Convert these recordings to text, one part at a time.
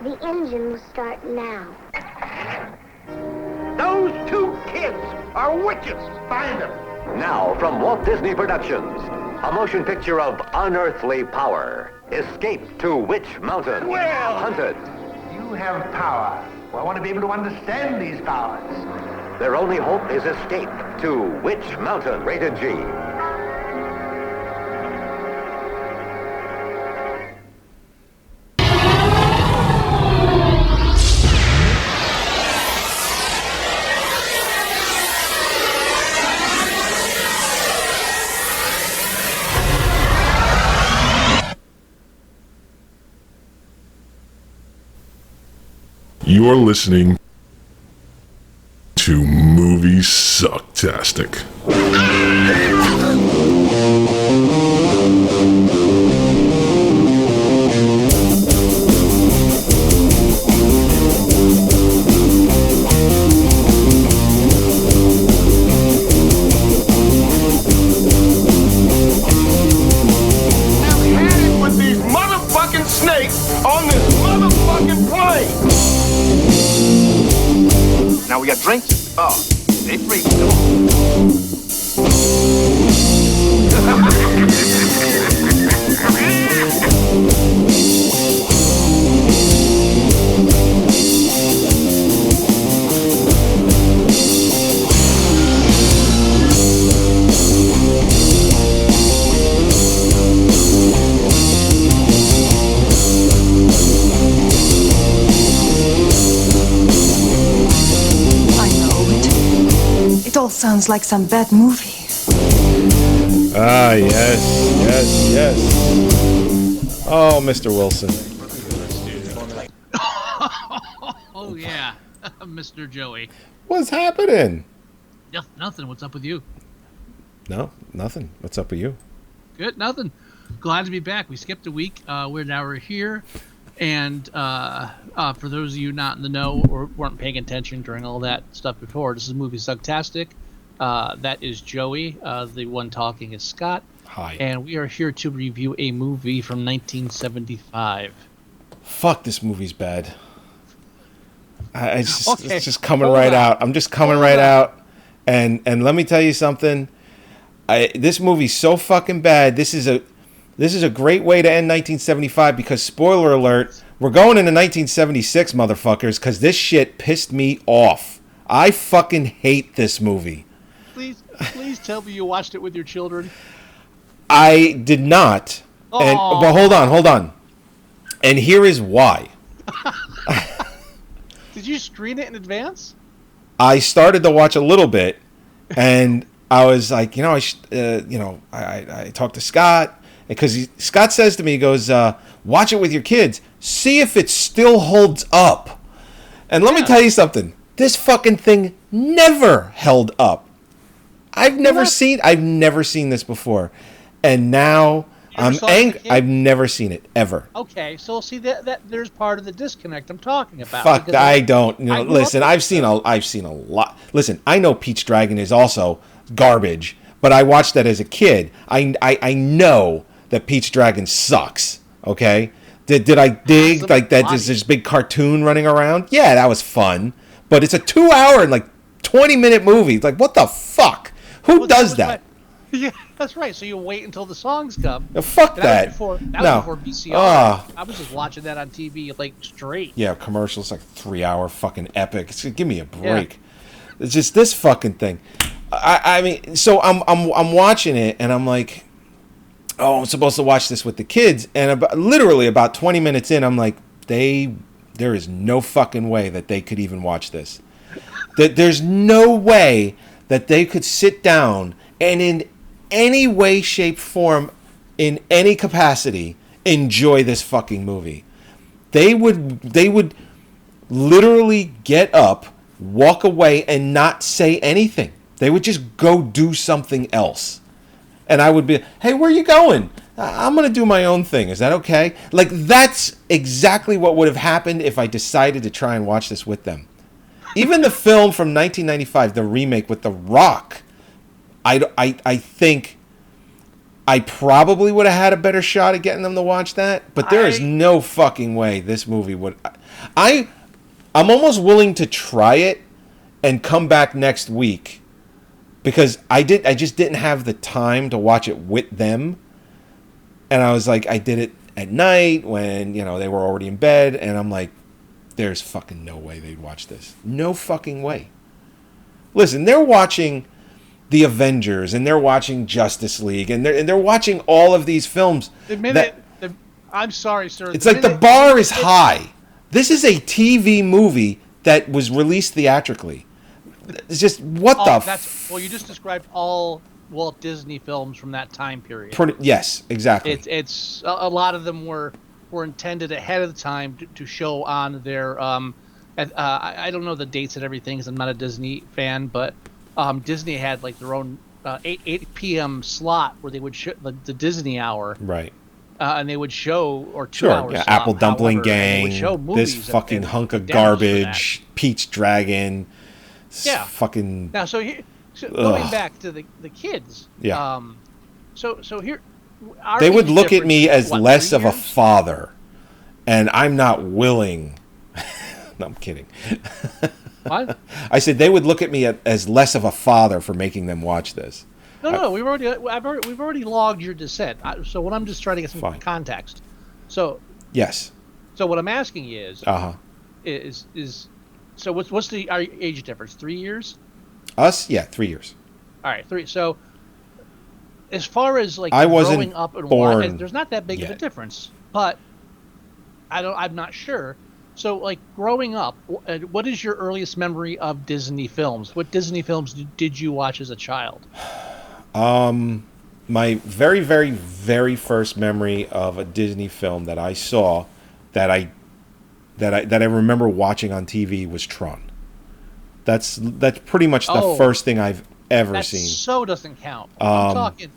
The engine will start now. Those two kids are witches. Find them. Now, from Walt Disney Productions, a motion picture of unearthly power. Escape to Witch Mountain. Well, Hunted. you have power. Well, I want to be able to understand these powers. Their only hope is escape to Witch Mountain. Rated G. You're listening to Moviesucktastic. Now we got drinks? Oh, they free. It all sounds like some bad movie. Ah, yes. Oh, Mr. Wilson. Oh, yeah. Mr. Joey. What's happening? Nothing. What's up with you? No, nothing. What's up with you? Good, nothing. Glad to be back. We skipped a week. We're here. And for those of you not in the know or weren't paying attention during all that stuff before, this is Moviesucktastic. That is Joey. The one talking is Scott. Hi. And we are here to review a movie from 1975. Fuck, this movie's bad. It's just coming Hold right on. out. I'm just coming right out. And let me tell you something. This movie's so fucking bad. This is a great way to end 1975 because, spoiler alert, we're going into 1976, motherfuckers, because this shit pissed me off. I fucking hate this movie. Please tell me you watched it with your children. I did not. But hold on. And here is why. Did you screen it in advance? I started to watch a little bit, and I was like, I talked to Scott, because Scott says to me, he goes, watch it with your kids. See if it still holds up. And let me tell you something. This fucking thing never held up. I've never seen this before. And now I'm angry. I've never seen it, ever. Okay, so see that there's part of the disconnect I'm talking about. Fuck, I don't. Listen, I've seen a lot. Listen, I know Peach Dragon is also garbage, but I watched that as a kid. I know that Peach Dragon sucks. Okay, did I dig like that? There's this big cartoon running around. Yeah, that was fun, but it's a 2-hour and 20-minute movie. It's like, what the fuck? Who does that? Yeah, that's right. So you wait until the songs come. Fuck that. That was before VCR. I was just watching that on TV straight. Yeah, commercials 3-hour fucking epic. Give me a break. Yeah. It's just this fucking thing. I mean, so I'm watching it and I'm like, oh, I'm supposed to watch this with the kids, and literally about 20 minutes in, I'm like, there is no fucking way that they could even watch this. There's no way that they could sit down and in any way, shape, form, in any capacity, enjoy this fucking movie. They would literally get up, walk away, and not say anything. They would just go do something else. And I would be, hey, where are you going? I'm going to do my own thing. Is that okay? That's exactly what would have happened if I decided to try and watch this with them. Even the film from 1995, the remake with The Rock, I think I probably would have had a better shot at getting them to watch that. But there is no fucking way this movie would... I'm almost willing to try it and come back next week because I just didn't have the time to watch it with them. And I was like, I did it at night when, they were already in bed, and I'm like, there's fucking no way they'd watch this. No fucking way. Listen, they're watching The Avengers, and they're watching Justice League, and they're watching all of these films. I'm sorry, sir. It's like the bar is high. This is a TV movie that was released theatrically. It's just, what well, you just described all Walt Disney films from that time period. Yes, exactly. It's a lot of them were intended ahead of the time to show on their I don't know the dates and everything because I'm not a Disney fan, but Disney had like their own 8 p.m. slot where they would show the Disney hour, right? And they would show, or 2 sure, hours. Yeah, Apple Dumpling Gang, this fucking hunk of garbage, Peach Dragon, fucking. Now, going back to the kids, yeah. So here, they would look at me as less of a father, and I'm not willing. No, I'm kidding. What? I said they would look at me as less of a father for making them watch this. No, we've already logged your dissent. So what I'm just trying to get some context. So yes. So what I'm asking you is, is so what's our age difference? 3 years? Us, yeah, 3 years. All right, 3. So as far as like I wasn't growing up and born watching, there's not that big of a difference, but I'm not sure. So like growing up, what is your earliest memory of Disney films? What Disney films did you watch as a child? My very, very, very first memory of a Disney film that I saw that I remember watching on TV was Tron. That's pretty much the first thing I've ever seen. So doesn't count. I'm talking.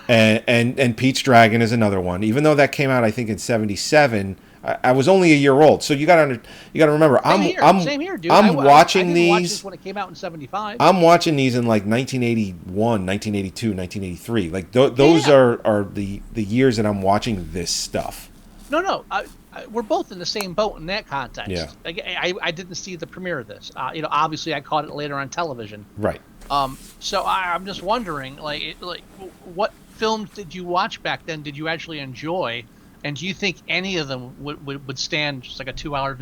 And Pete's Dragon is another one. Even though that came out, I think in '77, I was only a year old. So you got to remember, same here, dude. I'm watching I these. watch this when it came out in '75. I'm watching these in like 1981, 1982, 1983. Like those are the years that I'm watching this stuff. No. We're both in the same boat in that context. Yeah. I didn't see the premiere of this. Obviously I caught it later on television. Right. So I'm just wondering, what films did you watch back then? Did you actually enjoy? And do you think any of them would stand just like a 2-hour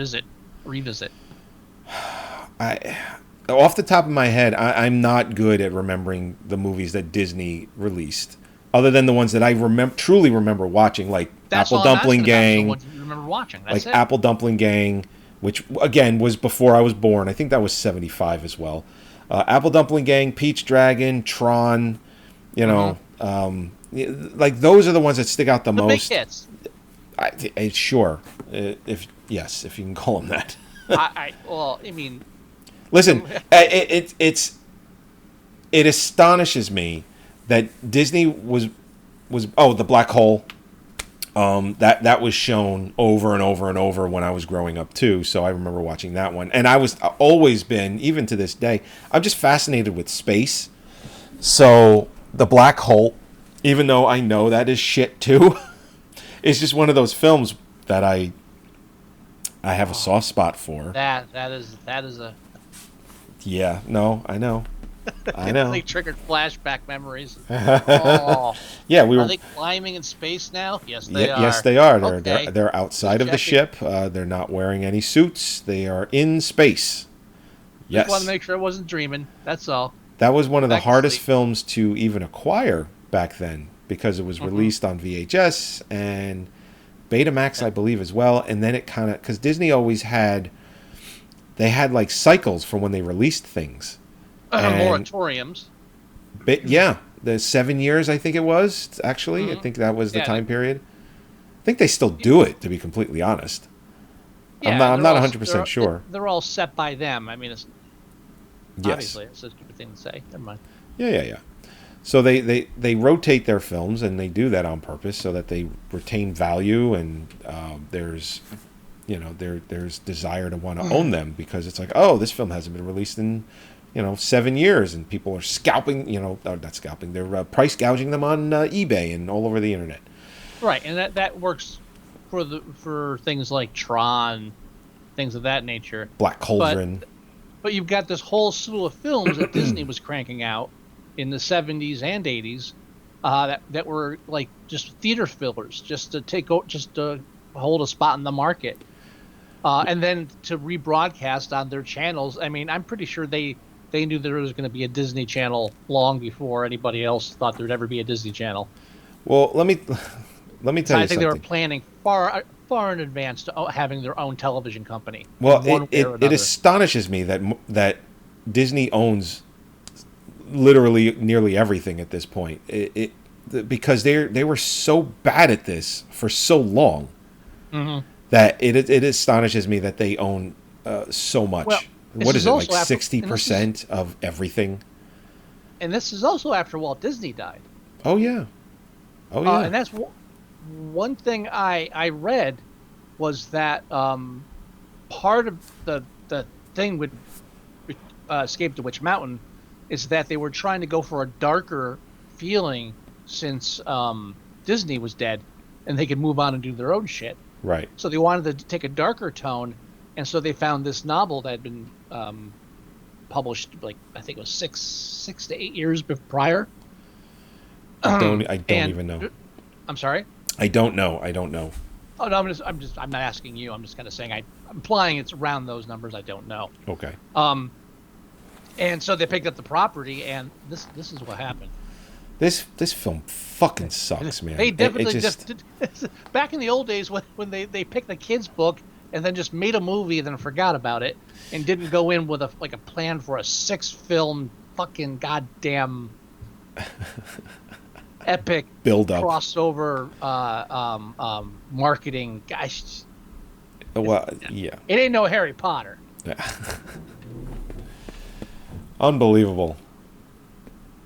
revisit? Off the top of my head, I'm not good at remembering the movies that Disney released, other than the ones that I truly remember watching, like Apple Dumpling Gang. What you remember watching? That's it. Apple Dumpling Gang, which again was before I was born. I think that was '75 as well. Apple Dumpling Gang, Peach Dragon, Tron. Like those are the ones that stick out the most. Big hits. Sure, if you can call them that. Listen, it astonishes me that Disney was the Black Hole. That was shown over and over and over when I was growing up too. So I remember watching that one, and I was always been, even to this day, I'm just fascinated with space. So the Black Hole, even though I know that is shit too. It's just one of those films that I have a soft spot for. That is a. Yeah, no, I know. Like triggered flashback memories. Oh. Yeah, we were. Are they climbing in space now? Yes, they are. Yes, they are. Okay. They're outside of the ship. They're not wearing any suits. They are in space. Yes. Just want to make sure I wasn't dreaming. That's all. That was one of the hardest films to even acquire back then, because it was released on VHS and Betamax, I believe, as well. And then it kind of, because Disney always had like cycles for when they released things. Moratoriums. Yeah, the 7 years, I think it was, actually. I think that was the time period. I think they still do it, to be completely honest. Yeah, I'm not 100% sure. They're all set by them. I mean, obviously, it's a stupid thing to say. Never mind. Yeah. So they rotate their films, and they do that on purpose so that they retain value, and there's desire to want to own them, because it's like, oh, this film hasn't been released in 7 years, and people are scalping, not scalping, they're price gouging them on eBay and all over the internet. Right, and that works for things like Tron things of that nature. Black Cauldron. But you've got this whole slew of films that Disney was cranking out in the 70s and 80s that were like just theater fillers, just to hold a spot in the market, and then to rebroadcast on their channels. I mean, I'm pretty sure they knew there was going to be a Disney Channel long before anybody else thought there'd ever be a Disney Channel. Well, let me tell you something. I think they were planning far in advance to having their own television company. Well, it astonishes me that Disney owns literally nearly everything at this point. Because they were so bad at this for so long that it astonishes me that they own so much. Well, what is it, like 60% of everything? And this is also after Walt Disney died. Oh yeah. And that's one thing I read was that part of the thing with Escape to Witch Mountain is that they were trying to go for a darker feeling since Disney was dead and they could move on and do their own shit. Right. So they wanted to take a darker tone, and so they found this novel that had been published, like, I think it was six to 8 years prior. I don't even know. I'm sorry? I don't know. Oh no, I'm not asking you. I'm just kind of saying I'm implying it's around those numbers. I don't know. Okay. And so they picked up the property, and this is what happened. This film fucking sucks, man. They definitely just back in the old days when they picked the kids' book and then just made a movie and then forgot about it and didn't go in with a plan for a 6-film fucking goddamn epic build up crossover marketing. Gosh. Well, yeah. It ain't no Harry Potter. Unbelievable.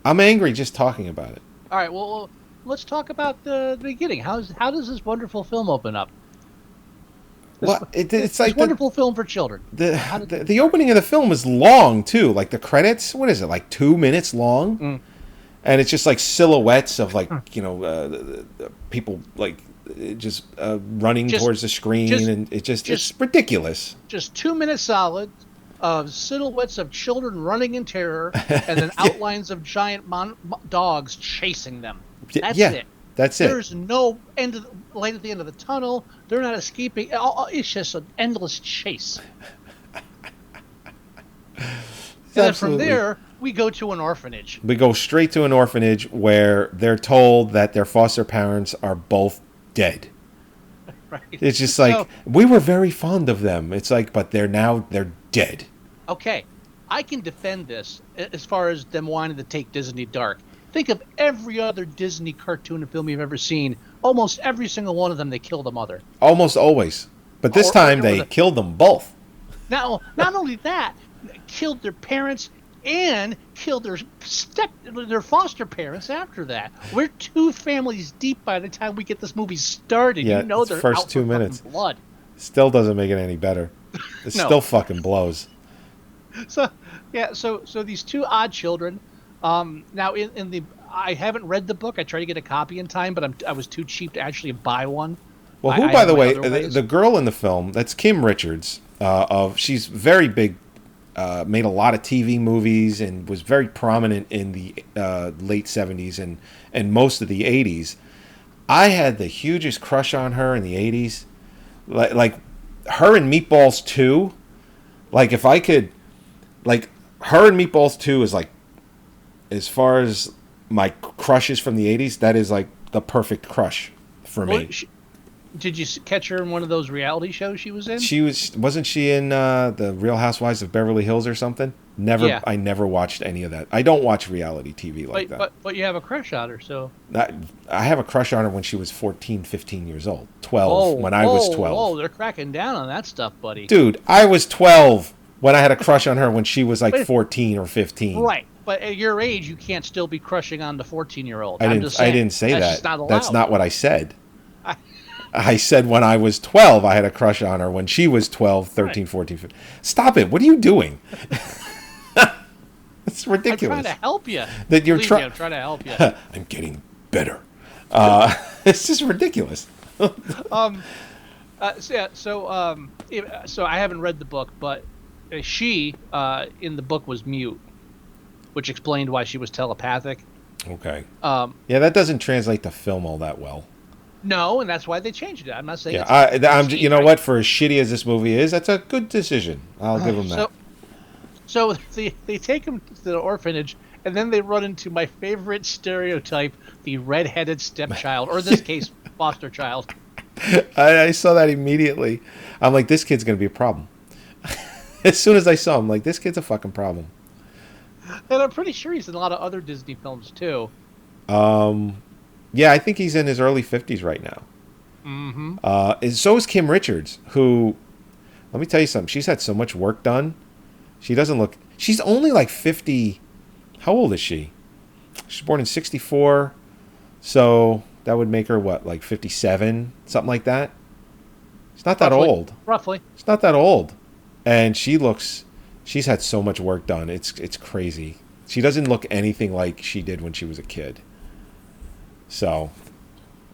I'm angry just talking about it. All right, well, let's talk about the beginning. How does this wonderful film open up? It's like wonderful film for children. The opening of the film is long too. Like the credits, what is it? Like 2 minutes long, and it's just like silhouettes of people like just running towards the screen, and it's ridiculous. Just 2 minutes solid of silhouettes of children running in terror, and then outlines of giant dogs chasing them. That's it. That's it. There's no light at the end of the tunnel. They're not escaping. It's just an endless chase. And then from there, we go to an orphanage. We go straight to an orphanage where they're told that their foster parents are both dead. Right. It's just like, we were very fond of them. It's like, but they're dead. Okay, I can defend this as far as them wanting to take Disney dark. Think of every other Disney cartoon and film you've ever seen. Almost every single one of them, they kill the mother. Almost always. But this time, they killed them both. Now, not only that, they killed their parents and killed their foster parents after that. We're 2 families deep by the time we get this movie started. Yeah, they're first out 2 for minutes. Blood. Still doesn't make it any better. It still fucking blows. So these 2 odd children. Now I haven't read the book. I tried to get a copy in time, but I was too cheap to actually buy one. Well, by the way, the girl in the film, that's Kim Richards. She's very big, made a lot of TV movies and was very prominent in the late 70s and most of the 80s. I had the hugest crush on her in the 80s. Like her and Meatballs 2. Like if I could, like her and Meatballs 2 is like, as far as my crushes from the 80s, that is like the perfect crush for me. Did you catch her in one of those reality shows she was in? Wasn't she in the Real Housewives of Beverly Hills or something? Never. Yeah. I never watched any of that. I don't watch reality TV like that. But you have a crush on her, so. I have a crush on her when she was 14, 15 years old. 12, when I was 12. Oh, they're cracking down on that stuff, buddy. Dude, I was 12 when I had a crush on her when she was like 14 or 15. Right. But at your age, you can't still be crushing on the 14-year-old. I didn't say that. Just not allowed. That's not what I said. I said when I was 12, I had a crush on her. When she was 12, 13, 14, 15. Stop it. What are you doing? It's ridiculous. I'm trying to help you. I'm trying to help you. I'm getting better. It's just ridiculous. So I haven't read the book, but she in the book was mute, which explained why she was telepathic. Okay. Um, Yeah, that doesn't translate to film all that well. no, and that's why they changed it. I'm not saying. Yeah, it's you know what? For as shitty as this movie is, that's a good decision. I'll give them that. So they take him to the orphanage, and then they run into my favorite stereotype: the redheaded stepchild, or in this case, foster child. I saw that immediately. I'm like, this kid's gonna be a problem. As soon as I saw him, I'm like, this kid's a fucking problem. And I'm pretty sure he's in a lot of other Disney films too. Yeah, I think he's in his early 50s right now. Mm-hmm. So is Kim Richards, who, let me tell you something. She's had so much work done. She doesn't look. She's only like 50. How old is she? She's born in 64, so that would make her what, like 57, something like that. She's not that old. Roughly. She's not that old, and she's had so much work done. It's crazy. She doesn't look anything like she did when she was a kid. So,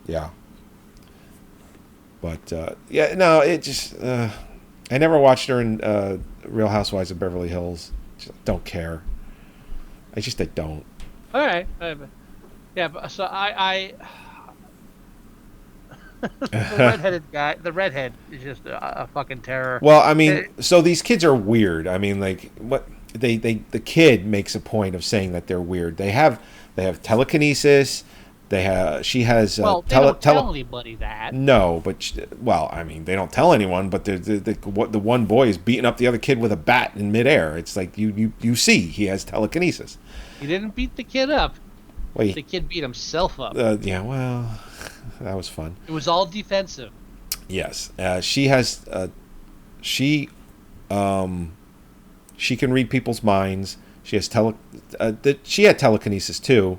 yeah. But yeah, no, it just I never watched her in Real Housewives of Beverly Hills. Just don't care. I don't. All right. Yeah, but so I the redhead is just a fucking terror. Well, I mean, so these kids are weird. I mean, like what the kid makes a point of saying that they're weird. They have telekinesis. She has well, they don't tell anybody that. No, but well, I mean, they don't tell anyone. But the one boy is beating up the other kid with a bat in midair. It's like you see he has telekinesis. He didn't beat the kid up. Wait, the kid beat himself up. Yeah, well, that was fun. It was all defensive. Yes, she has. She can read people's minds. She has she had telekinesis too.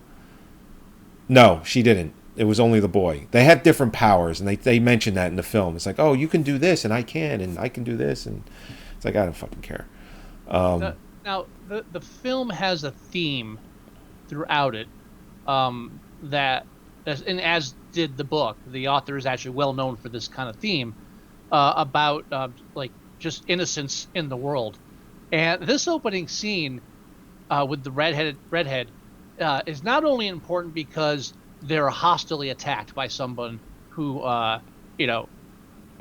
No, she didn't. It was only the boy. They have different powers, and they mention that in the film. It's like, oh, you can do this, and I can do this, and it's like, I don't fucking care. Now, the film has a theme throughout it that, and as did the book. The author is actually well known for this kind of theme about like just innocence in the world. And this opening scene with the redhead is not only important because they're hostilely attacked by someone who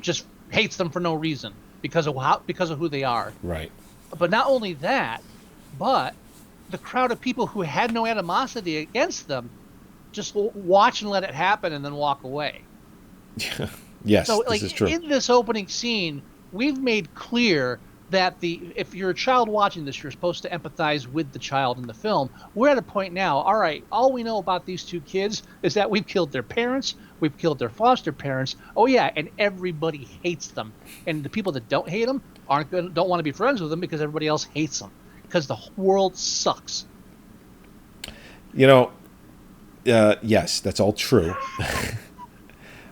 just hates them for no reason because of who they are. Right. But not only that, but the crowd of people who had no animosity against them just watch and let it happen and then walk away. Yes, so, this is true. In this opening scene, we've made clear that if you're a child watching this, you're supposed to empathize with the child in the film. We're at a point now, all right, all we know about these two kids is that we've killed their parents, we've killed their foster parents. Oh yeah, and everybody hates them. And the people that don't hate them don't want to be friends with them because everybody else hates them. Because the world sucks. Yes, that's all true.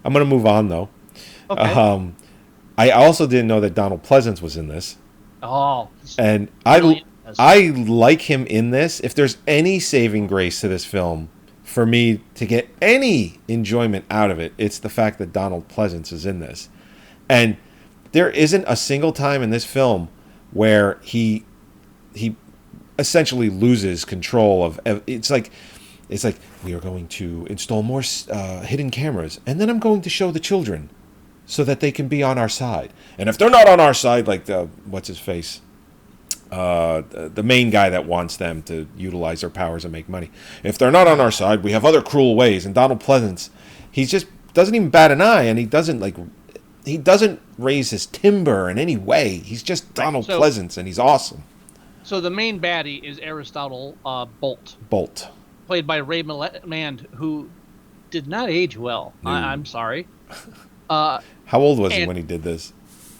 I'm going to move on though. Okay. I also didn't know that Donald Pleasance was in this. Oh. And I like him in this. If there's any saving grace to this film, for me to get any enjoyment out of it, it's the fact that Donald Pleasance is in this. And there isn't a single time in this film where he essentially loses control of. It's like we are going to install more hidden cameras, and then I'm going to show the children so that they can be on our side. And if they're not on our side, like what's his face, the main guy that wants them to utilize their powers and make money. If they're not on our side, we have other cruel ways. And Donald Pleasance, he just doesn't even bat an eye, and he doesn't raise his timber in any way. He's just Donald Pleasance, and he's awesome. So the main baddie is Aristotle Bolt. Bolt. Played by Ray Milland, who did not age well. No. I'm sorry. How old was he when he did this?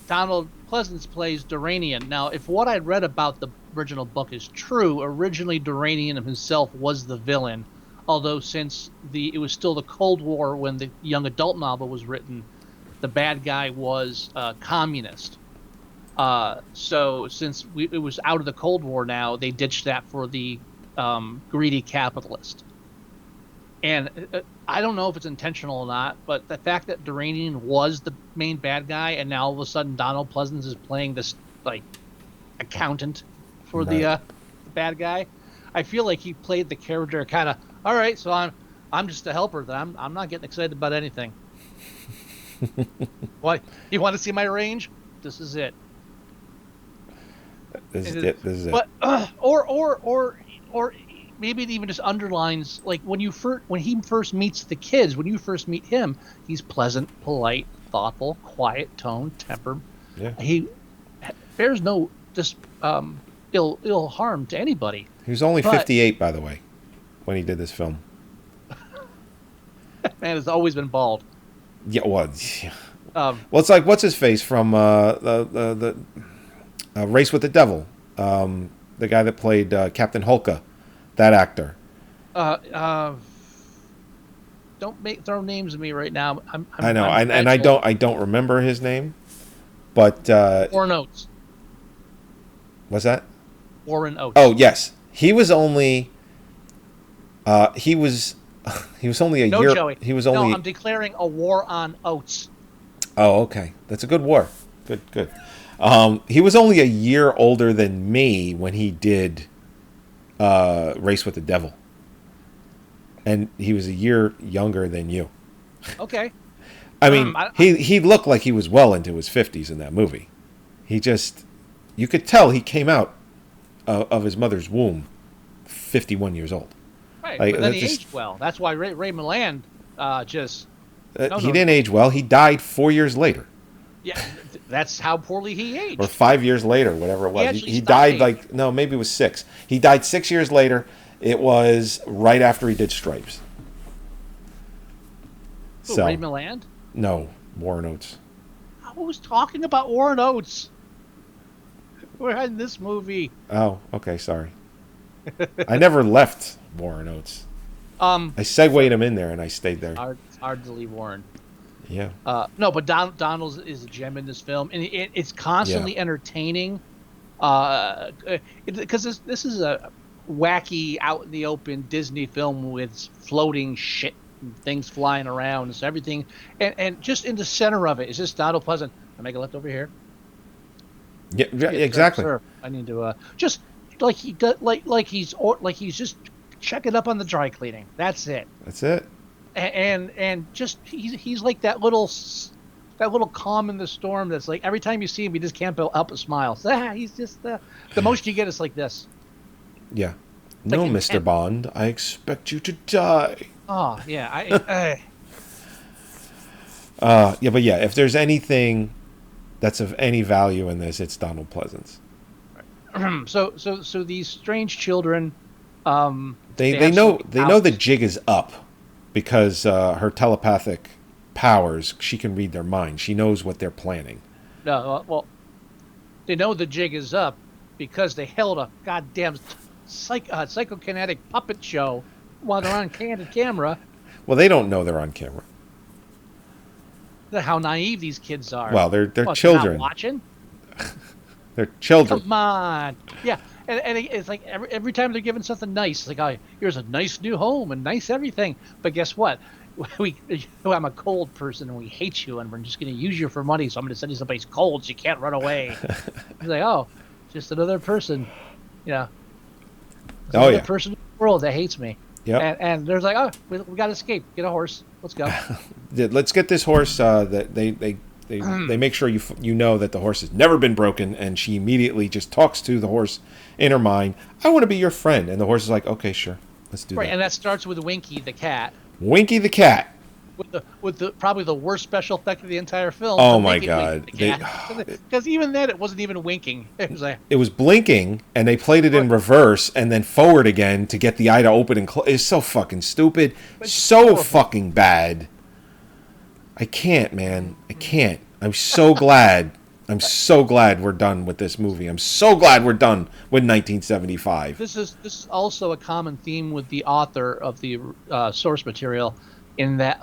Donald Pleasance plays Duranian. Now, if what I read about the original book is true, originally Duranian himself was the villain. Although since it was still the Cold War when the young adult novel was written, the bad guy was communist. So since it was out of the Cold War now, they ditched that for the greedy capitalist. And I don't know if it's intentional or not, but the fact that Duranian was the main bad guy, and now all of a sudden Donald Pleasance is playing this like accountant for the bad guy, I feel like he played the character kind of. All right, so I'm just a helper. Then I'm not getting excited about anything. What, you want to see my range? This is it. This is it. But or maybe it even just underlines like when he first meets the kids. When you first meet him, he's pleasant, polite, thoughtful, quiet tone, temper. Yeah. He bears no ill harm to anybody. He was only 58, by the way, when he did this film. Man has always been bald. Yeah, well, it's like what's his face from the Race with the Devil, the guy that played Captain Holka, that actor. Don't throw names at me right now. I know, and I don't remember his name, but Warren Oates. What's that? Warren Oates. Oh yes, he was only he was only a year. Joey. He was only. No, I'm declaring a war on oats. Oh, okay, that's a good war. Good. He was only a year older than me when he did Race with the Devil, and he was a year younger than you. Okay. I mean, he looked like he was well into his 50s in that movie. You could tell he came out of his mother's womb 51 years old. Right, Like, but then he aged well. That's why Ray Milland just... he didn't age well. He died 4 years later. Yeah, that's how poorly he aged. Or 5 years later, whatever it was. He He died maybe it was 6. He died 6 years later. It was right after he did Stripes. Who, Ray Milland? No, Warren Oates. I was talking about Warren Oates. We're in this movie. Oh, okay, sorry. I never left Warren Oates. I segued him in there and I stayed there. It's hard to leave Warren. Yeah. No, but Donald is a gem in this film, and it's constantly entertaining. Because this is a wacky, out in the open Disney film with floating shit and things flying around, and so everything, and just in the center of it is just Donald Pleasant. I make a left over here. Yeah, exactly. Sir, I need to just like he does, like he's just checking up on the dry cleaning. That's it. That's it. And just he's like that little calm in the storm. That's like every time you see him, you just can't help but smile. So, he's just the most you get is like this. Yeah. No, Mr. Bond, I expect you to die. Oh yeah, yeah, but yeah, if there's anything that's of any value in this, it's Donald Pleasance. So these strange children, they know the jig is up because her telepathic powers, she can read their mind. She knows what they're planning. No, well, they know the jig is up because they held a goddamn psychokinetic puppet show while they're on candid camera. Well, they don't know they're on camera. How naive these kids are. Well, they're What, children. They're not watching. They're children. Come on. Yeah, and it's like every time they're given something nice, it's like, oh, here's a nice new home and nice everything. But guess what? I'm a cold person and we hate you and we're just going to use you for money. So I'm going to send you someplace cold so you can't run away. It's like, oh, just another person. Yeah. Another person in the world that hates me. Yeah. And there's like, oh, we got to escape. Get a horse. Let's go. Let's get this horse. That they make sure you know that the horse has never been broken, and she immediately just talks to the horse in her mind. I want to be your friend, and the horse is like, okay, sure, let's do that. Right, and that starts with Winky the cat. Winky the cat. With the probably the worst special effect of the entire film. Oh my god! Because even then, it wasn't even winking. It was like it was blinking, and they played it in reverse and then forward again to get the eye to open and close. It's so fucking stupid, so fucking bad. I can't, man. I can't. I'm so glad. I'm so glad we're done with this movie. I'm so glad we're done with 1975. This is also a common theme with the author of the source material, in that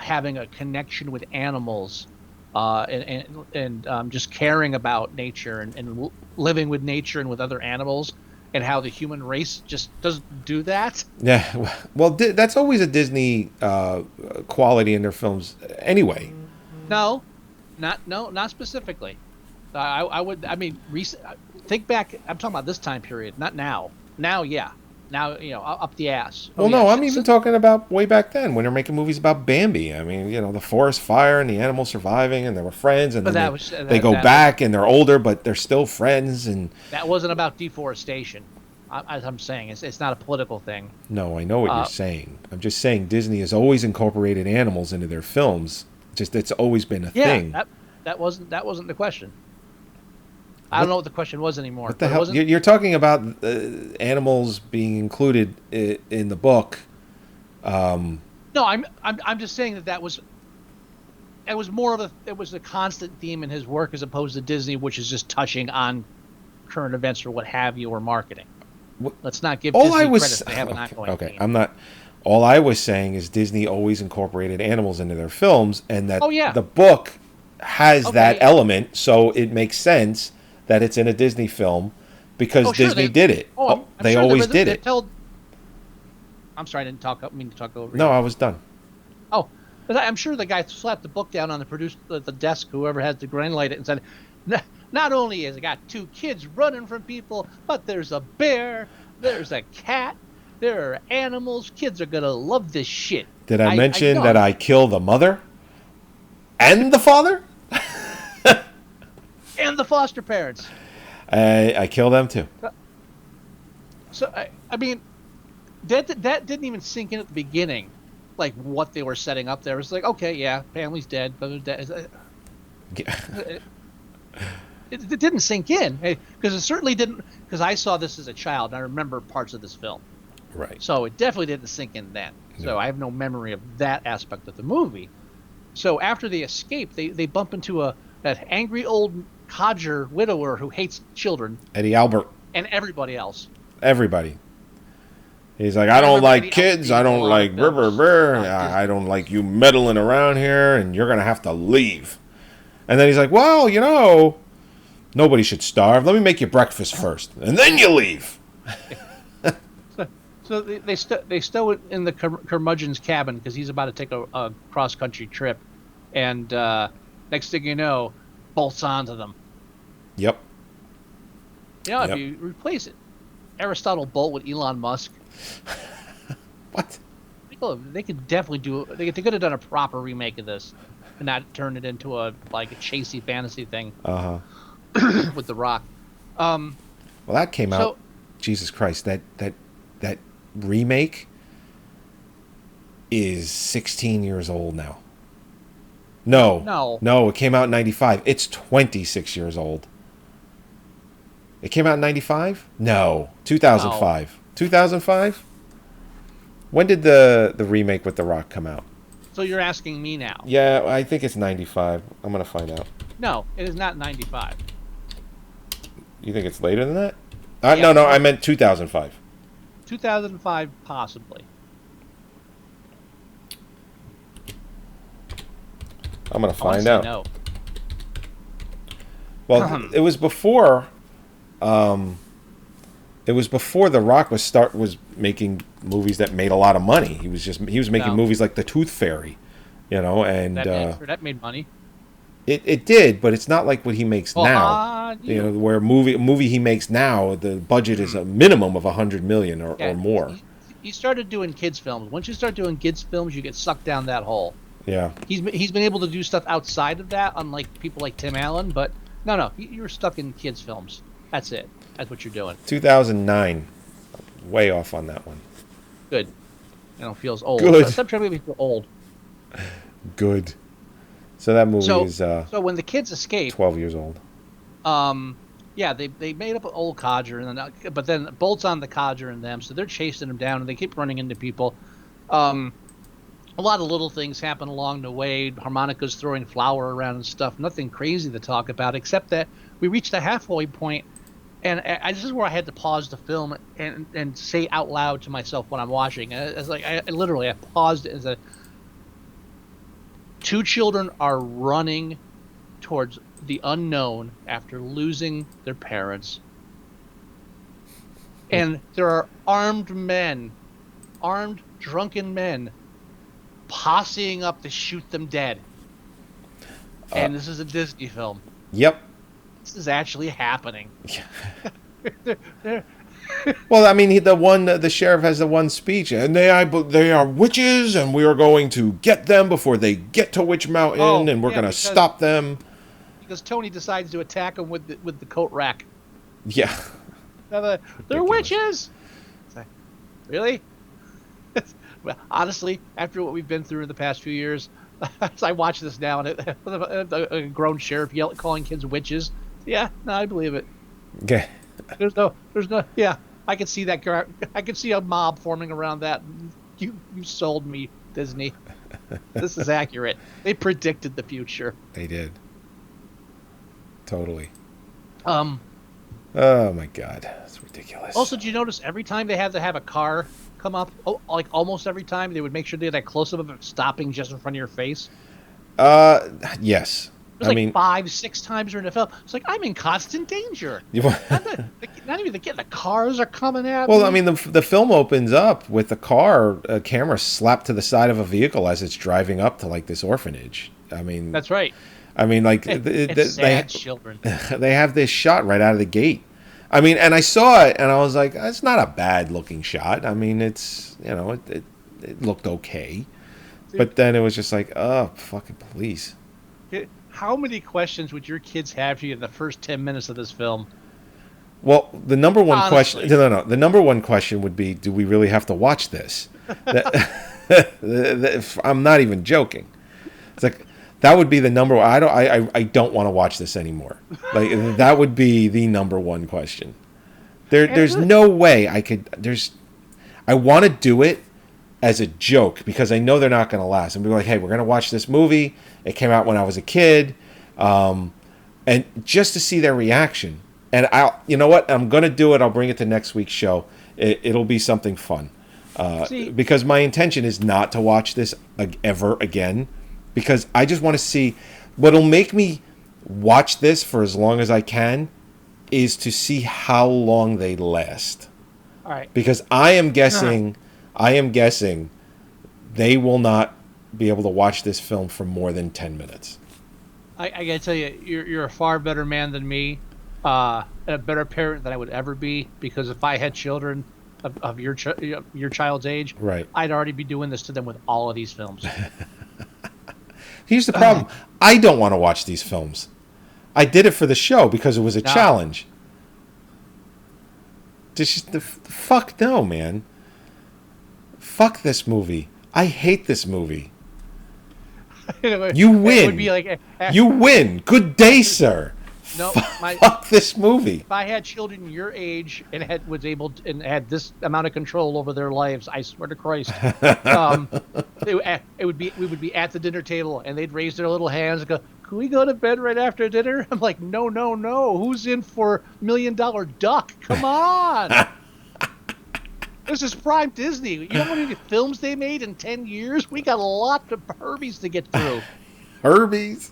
having a connection with animals, and just caring about nature and living with nature and with other animals, and how the human race just doesn't do that. Yeah, well, that's always a Disney quality in their films anyway. No, not specifically. I mean, think back. I'm talking about this time period, not now. Now, yeah. Now, up the ass. Well, no, I'm even talking about way back then when they're making movies about Bambi. I mean, the forest fire and the animals surviving, and they were friends, and then they go back and they're older, but they're still friends. And that wasn't about deforestation. As I'm saying, it's not a political thing. No, I know what you're saying. I'm just saying Disney has always incorporated animals into their films. Just it's always been a thing. That wasn't the question. I don't know what the question was anymore. What the hell? You're talking about animals being included in the book. No, I'm just saying that was more of a constant theme in his work as opposed to Disney, which is just touching on current events or what have you or marketing. Let's not give Disney credit. They have an ongoing theme. I'm not. All I was saying is Disney always incorporated animals into their films, and that the book has that element, so it makes sense that it's in a Disney film because Disney did it. They always did it. I'm sorry, I didn't mean to talk over you. No, I was done. Oh, but I'm sure the guy slapped the book down on the desk, whoever has to greenlight it, and said, not only has it got 2 kids running from people, but there's a bear, there's a cat, there are animals. Kids are going to love this shit. Did I mention that I kill the mother and the father? And the foster parents. I kill them too. So I mean, that didn't even sink in at the beginning, like what they were setting up there. It was like, okay, yeah, family's dead, brother's dead. It didn't sink in because it certainly didn't. Because I saw this as a child, and I remember parts of this film. Right. So it definitely didn't sink in then. So I have no memory of that aspect of the movie. So after they escape, they bump into that angry old codger widower who hates children. Eddie Albert. And everybody else. Everybody. He's like, I don't like kids. I don't like I don't like you meddling around here, and you're going to have to leave. And then he's like, well, nobody should starve. Let me make you breakfast first, and then you leave. So they stow it in the curmudgeon's cabin because he's about to take a cross-country trip. And next thing you know, bolts onto them. Yep. If you replace it, Aristotle Bolt with Elon Musk. What? They could definitely do. They could have done a proper remake of this, and not turn it into a chasey fantasy thing. With The Rock. Well, that came out. Jesus Christ! That remake is 16 years old now. No, it came out in 95. It's 26 years old. It came out in 95? No, 2005. No. 2005? When did the remake with The Rock come out? So you're asking me now? Yeah, I think it's 95. I'm going to find out. No, it is not 95. You think it's later than that? No, I meant 2005. 2005, possibly. I'm going to find out. No. Well, it was before The Rock was making movies that made a lot of money. He was making movies like The Tooth Fairy, and that made money. It did, but it's not like what he makes now. Where a movie he makes now, the budget is a minimum of $100 million or more. He started doing kids films. Once you start doing kids films, you get sucked down that hole. Yeah. He's been able to do stuff outside of that, unlike people like Tim Allen. But no, you're stuck in kids films. That's it. That's what you're doing. 2009. Way off on that one. Good. Feels old. Good. Stop trying to make me feel old. Good. So that movie is so when the kids escape, 12 years old. They made up an old codger, but then bolts on the codger and them, so they're chasing him down, and they keep running into people. A lot of little things happen along the way. Harmonica's throwing flour around and stuff. Nothing crazy to talk about, except that we reached a halfway point, and this is where I had to pause the film and say out loud to myself when I'm watching. It's like I paused it and said, 2 children are running towards the unknown after losing their parents. and there are armed drunken men, posseing up to shoot them dead. And this is a Disney film. Yep. This is actually happening. Well, I mean, the sheriff has the one speech, and they are witches, and we are going to get them before they get to Witch Mountain, and we're going to stop them. Because Tony decides to attack them with the coat rack. Yeah. They're witches. Really? Well, honestly, after what we've been through in the past few years, as I watch this now, and a grown sheriff calling kids witches. Yeah, no, I believe it. Okay. There's no. Yeah, I can see that. I can see a mob forming around that. You sold me, Disney. This is accurate. They predicted the future. They did. Totally. Oh my God, it's ridiculous. Also, did you notice every time they had to have a car come up, like almost every time, they would make sure they had that close-up of it stopping just in front of your face? Yes. It was 5-6 times during the film. It's like, I'm in constant danger. Not even the cars are coming at me. Well, I mean, the film opens up with the camera slapped to the side of a vehicle as it's driving up to like this orphanage. I mean, that's right. I mean, like children. They have this shot right out of the gate. I mean, and I saw it, and I was like, it's not a bad looking shot. I mean, it's it looked okay, but then it was just like, oh, fucking police. How many questions would your kids have for you in the first 10 minutes of this film? Well, the number one Honestly. question... No. The number one question would be, do we really have to watch this? I'm not even joking. It's like, that would be the number one. I don't want to watch this anymore. Like, that would be the number one question. There's no way I could... I want to do it as a joke because I know they're not going to last. And be like, hey, we're going to watch this movie. It came out when I was a kid. And just to see their reaction. And you know what? I'm going to do it. I'll bring it to next week's show. It'll be something fun. Because my intention is not to watch this ever again. Because I just want to see... What'll make me watch this for as long as I can is to see how long they last. All right. Because I am guessing they will not be able to watch this film for more than 10 minutes. I gotta tell you, you're a far better man than me, and a better parent than I would ever be. Because if I had children of your child's age, right, I'd already be doing this to them with all of these films. Here's the problem: I don't want to watch these films. I did it for the show because it was a challenge. Just the fuck no, man. Fuck this movie. I hate this movie. You win. It would be like, you win. Good day, sir. No, fuck this movie. If I had children your age and had this amount of control over their lives, I swear to Christ, we would be at the dinner table and they'd raise their little hands and go, "Can we go to bed right after dinner?" I'm like, no. Who's in for $1 Million Duck? Come on. This is prime Disney. You know how many films they made in 10 years? We got a lot of Herbies to get through. Herbies?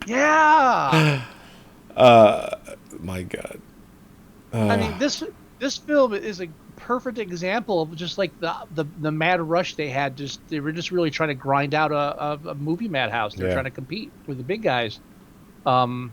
Yeah. My God. I mean, this film is a perfect example of just like the mad rush they had. They were just really trying to grind out a movie madhouse. They're trying to compete with the big guys. And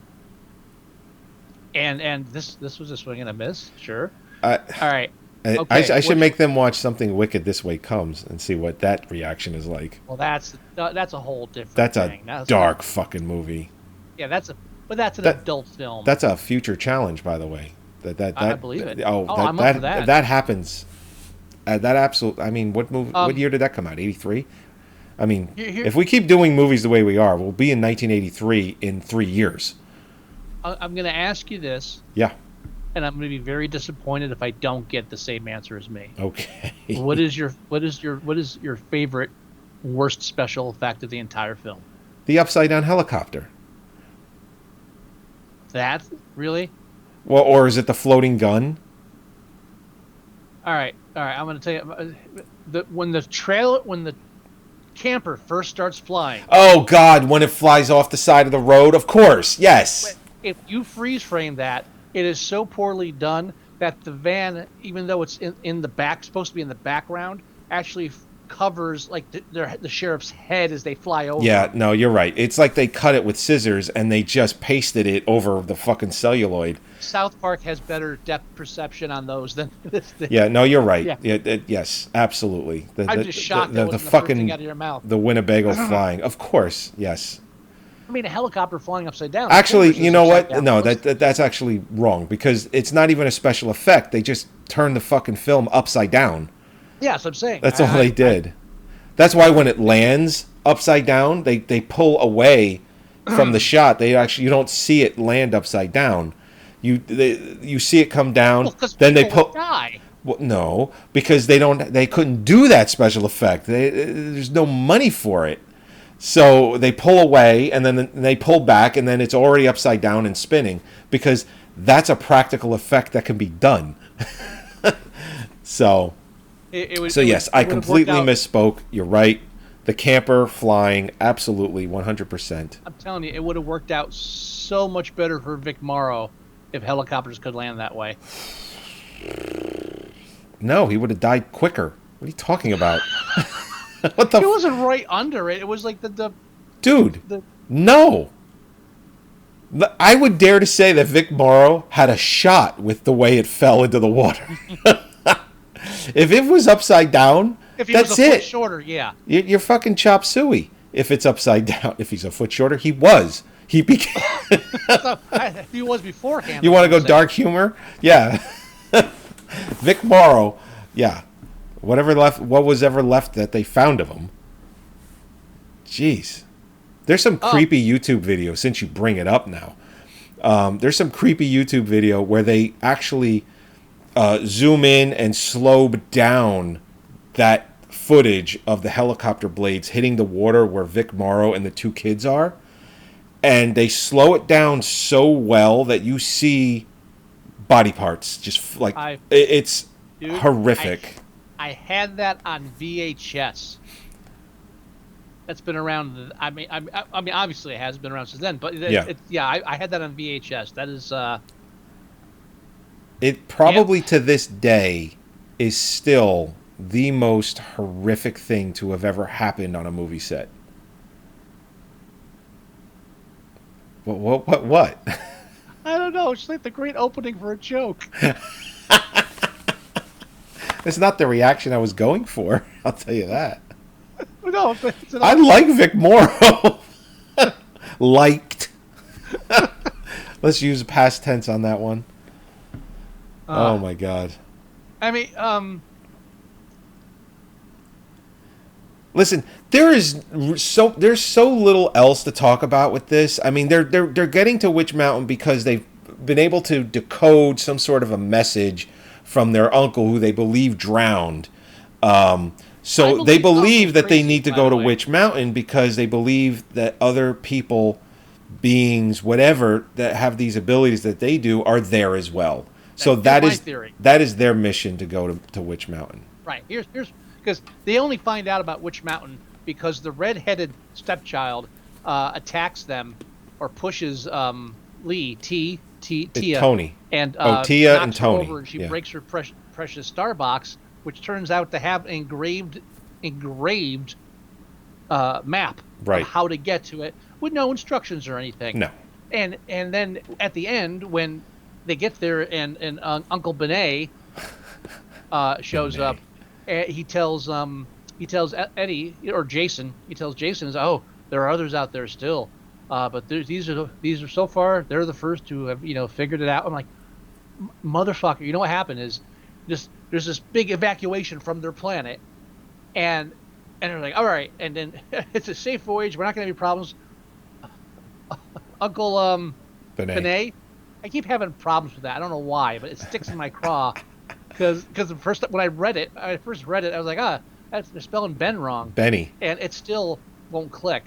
this was a swing and a miss. Sure. All right. Okay, I should make them watch Something Wicked This Way Comes and see what that reaction is like. Well, that's a whole different thing. That's a dark fucking movie. Yeah, that's an adult film. That's a future challenge, by the way. I believe it. I'm up for that. That happens. That absolute. I mean, what movie? What year did that come out? 83. I mean, if we keep doing movies the way we are, we'll be in 1983 in 3 years. I'm going to ask you this. Yeah. And I'm going to be very disappointed if I don't get the same answer as me. Okay. What is your favorite worst special effect of the entire film? The upside down helicopter. That really? Well, or is it the floating gun? All right. I'm going to tell you when the camper first starts flying. Oh God! When it flies off the side of the road, of course, yes. If you freeze frame that, it is so poorly done that the van, even though it's in the back, supposed to be in the background, actually covers like the sheriff's head as they fly over. Yeah, no, you're right. It's like they cut it with scissors and they just pasted it over the fucking celluloid. South Park has better depth perception on those than this thing. Yeah, no, you're right. Yeah. Yes, absolutely. I'm just shocked that wasn't the fucking first thing out of your mouth. the Winnebago flying. Of course, yes. I mean, a helicopter flying upside down. Actually, you know what? Down. No, that's actually wrong because it's not even a special effect. They just turned the fucking film upside down. Yeah, that's what I'm saying. That's all they did. That's why when it lands upside down, they pull away from the shot. They actually, you don't see it land upside down. You see it come down. Well, then they people pull. die. Well, no, because they couldn't do that special effect. There's no money for it. So they pull away and then they pull back and then it's already upside down and spinning because that's a practical effect that can be done. So yes, I completely misspoke. You're right. The camper flying, absolutely, 100%. I'm telling you, it would have worked out so much better for Vic Morrow if helicopters could land that way. No, he would have died quicker. What are you talking about? What the? It wasn't right under it. It was like the dude. No. I would dare to say that Vic Morrow had a shot with the way it fell into the water. If it was upside down, if he that's was a it. foot shorter, yeah. You're fucking chop suey. If it's upside down, if he's a foot shorter, he was. He became. He was beforehand. You want to go dark humor? Yeah. Vic Morrow, yeah. What was ever left that they found of him. Jeez. There's some creepy YouTube video, since you bring it up now. There's some creepy YouTube video where they actually zoom in and slow down that footage of the helicopter blades hitting the water where Vic Morrow and the two kids are. And they slow it down so well that you see body parts. Just like, it's horrific. I had that on VHS. That's been around. I mean, obviously it has been around since then. But I had that on VHS. That is. It probably to this day is still the most horrific thing to have ever happened on a movie set. What? I don't know. It's like the great opening for a joke. It's not the reaction I was going for. I'll tell you that. No, I like Vic Morrow. Liked. Let's use past tense on that one. Oh my god. I mean, listen, there's so little else to talk about with this. I mean, they're getting to Witch Mountain because they've been able to decode some sort of a message from their uncle who they believe drowned. So they believe that they need to go to Witch Mountain because they believe that other people, beings, whatever, that have these abilities that they do are there as well. So that is their mission to go to Witch Mountain. Right. Here's because they only find out about Witch Mountain because the red-headed stepchild attacks them or pushes Tia, Tony, and Tia knocks and her Tony. over, and she breaks her precious star box, which turns out to have engraved map of how to get to it with no instructions or anything. No. And then at the end when they get there and Uncle Benet shows up, he tells Eddie or Jason. He tells Jason, "Oh, there are others out there still, but these are so far they're the first to have figured it out." I'm like, motherfucker, you know what happened is there's this big evacuation from their planet, and they're like, all right, and then it's a safe voyage. We're not going to have any problems. Uncle Benet. I keep having problems with that. I don't know why, but it sticks in my craw. Because the first when I first read it, I was like, they're spelling Ben wrong. Benny. And it still won't click.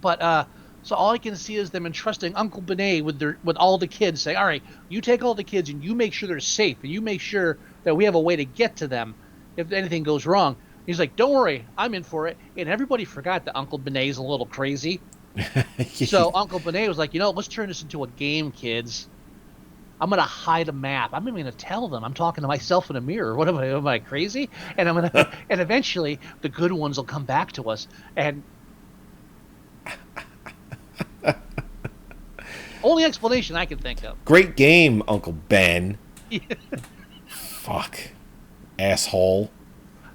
But so all I can see is them entrusting Uncle Benet with all the kids, saying, all right, you take all the kids and you make sure they're safe and you make sure that we have a way to get to them if anything goes wrong. He's like, don't worry, I'm in for it. And everybody forgot that Uncle Benet's a little crazy. So Uncle Benet was like, let's turn this into a game, kids. I'm gonna hide a map. I'm even gonna tell them. I'm talking to myself in a mirror. What am I crazy? And I'm gonna, and eventually the good ones will come back to us. And only explanation I can think of. Great game, Uncle Ben. Fuck, asshole.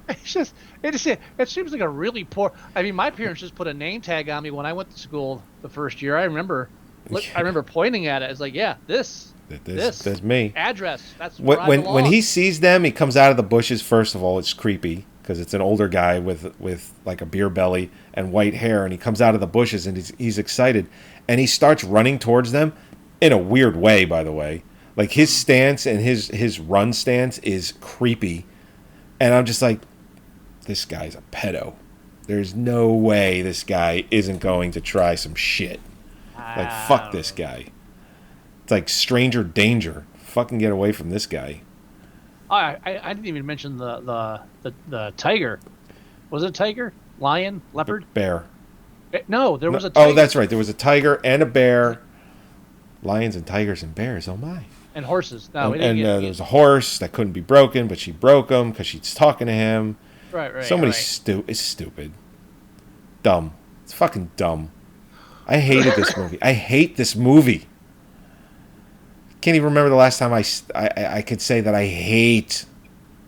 It seems like a really poor. I mean, my parents just put a name tag on me when I went to school the first year. I remember pointing at it. It's like, yeah, this That's me. Address. That's where I when belong. he sees them, he comes out of the bushes. First of all, it's creepy because it's an older guy with like a beer belly and white hair, and he comes out of the bushes and he's excited, and he starts running towards them in a weird way. By the way, like his stance and his run stance is creepy, and I'm just like, this guy's a pedo. There's no way this guy isn't going to try some shit. Like, fuck this guy. It's like stranger danger. Fucking get away from this guy. I didn't even mention the tiger. Was it a tiger? Lion? Leopard? Bear. No, there was a tiger. Oh, that's right. There was a tiger and a bear. Lions and tigers and bears. Oh, my. And horses. No, there was a horse that couldn't be broken, but she broke him because she's talking to him. Right. Somebody it's stupid. Dumb. It's fucking dumb. I hated this movie. I hate this movie. Can't even remember the last time I could say that I hate